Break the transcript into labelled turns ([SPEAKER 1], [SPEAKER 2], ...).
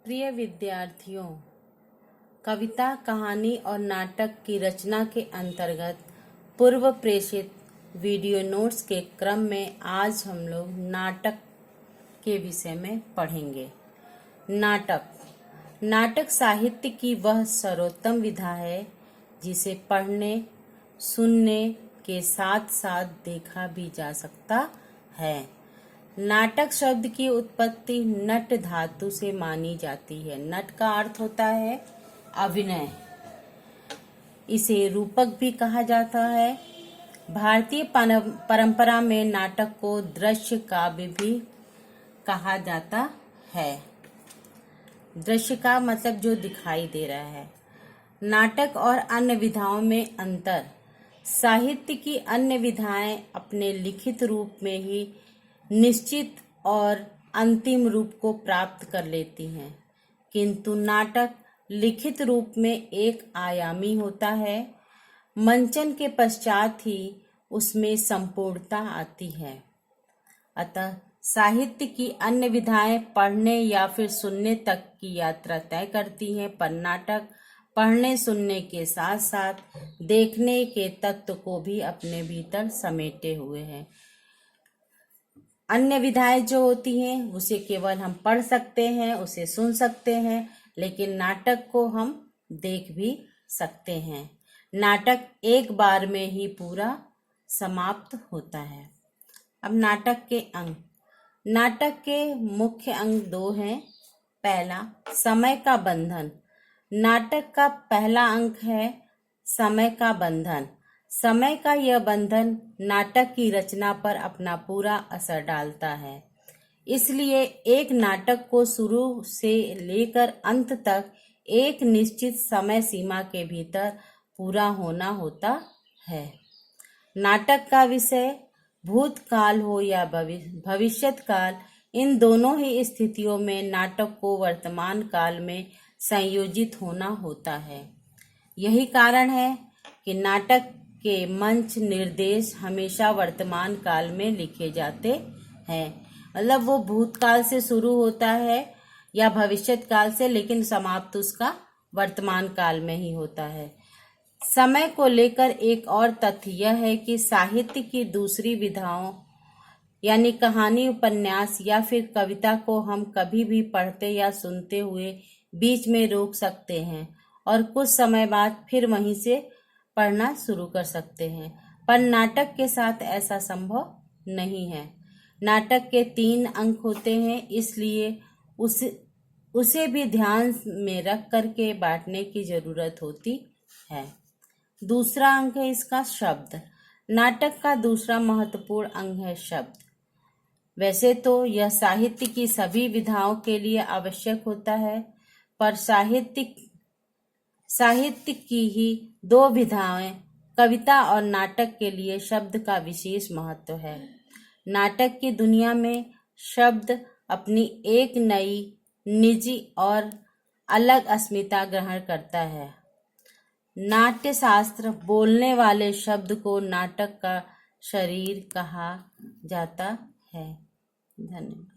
[SPEAKER 1] प्रिय विद्यार्थियों, कविता, कहानी और नाटक की रचना के अंतर्गत पूर्व प्रेषित वीडियो नोट्स के क्रम में आज हम लोग नाटक के विषय में पढ़ेंगे। नाटक साहित्य की वह सर्वोत्तम विधा है जिसे पढ़ने, सुनने के साथ साथ देखा भी जा सकता है। नाटक शब्द की उत्पत्ति नट धातु से मानी जाती है। नट का अर्थ होता है अभिनय। इसे रूपक भी कहा जाता है। भारतीय परंपरा में नाटक को दृश्य काव्य भी कहा जाता है। दृश्य का मतलब जो दिखाई दे रहा है। नाटक और अन्य विधाओं में अंतर। साहित्य की अन्य विधाएं अपने लिखित रूप में ही निश्चित और अंतिम रूप को प्राप्त कर लेती हैं, किंतु नाटक लिखित रूप में एक आयामी होता है। मंचन के पश्चात ही उसमें संपूर्णता आती है। अतः साहित्य की अन्य विधाएं पढ़ने या फिर सुनने तक की यात्रा तय करती हैं, पर नाटक पढ़ने सुनने के साथ साथ देखने के तत्व को भी अपने भीतर समेटे हुए है। अन्य विधाएं जो होती हैं उसे केवल हम पढ़ सकते हैं, उसे सुन सकते हैं, लेकिन नाटक को हम देख भी सकते हैं। नाटक एक बार में ही पूरा समाप्त होता है। अब नाटक के अंग। नाटक के मुख्य अंग दो हैं। पहला, समय का बंधन। नाटक का पहला अंक है समय का बंधन। समय का यह बंधन नाटक की रचना पर अपना पूरा असर डालता है। इसलिए एक नाटक को शुरू से लेकर अंत तक एक निश्चित समय सीमा के भीतर पूरा होना होता है। नाटक का विषय भूतकाल हो या भविष्यत काल, इन दोनों ही स्थितियों में नाटक को वर्तमान काल में संयोजित होना होता है। यही कारण है कि नाटक के मंच निर्देश हमेशा वर्तमान काल में लिखे जाते हैं। मतलब वो भूतकाल से शुरू होता है या भविष्यत काल से, लेकिन समाप्त उसका वर्तमान काल में ही होता है। समय को लेकर एक और तथ्य यह है कि साहित्य की दूसरी विधाओं यानी कहानी, उपन्यास या फिर कविता को हम कभी भी पढ़ते या सुनते हुए बीच में रोक सकते हैं और कुछ समय बाद फिर वहीं से पढ़ना शुरू कर सकते हैं, पर नाटक के साथ ऐसा संभव नहीं है। नाटक के 3 अंक होते हैं, इसलिए उसे भी ध्यान में रख करके बांटने की जरूरत होती है। दूसरा अंक है इसका शब्द। नाटक का दूसरा महत्वपूर्ण अंग है शब्द। वैसे तो यह साहित्य की सभी विधाओं के लिए आवश्यक होता है, पर साहित्य की ही 2 विधाएं कविता और नाटक के लिए शब्द का विशेष महत्व है। नाटक की दुनिया में शब्द अपनी एक नई, निजी और अलग अस्मिता ग्रहण करता है। नाट्य शास्त्र बोलने वाले शब्द को नाटक का शरीर कहा जाता है। धन्यवाद।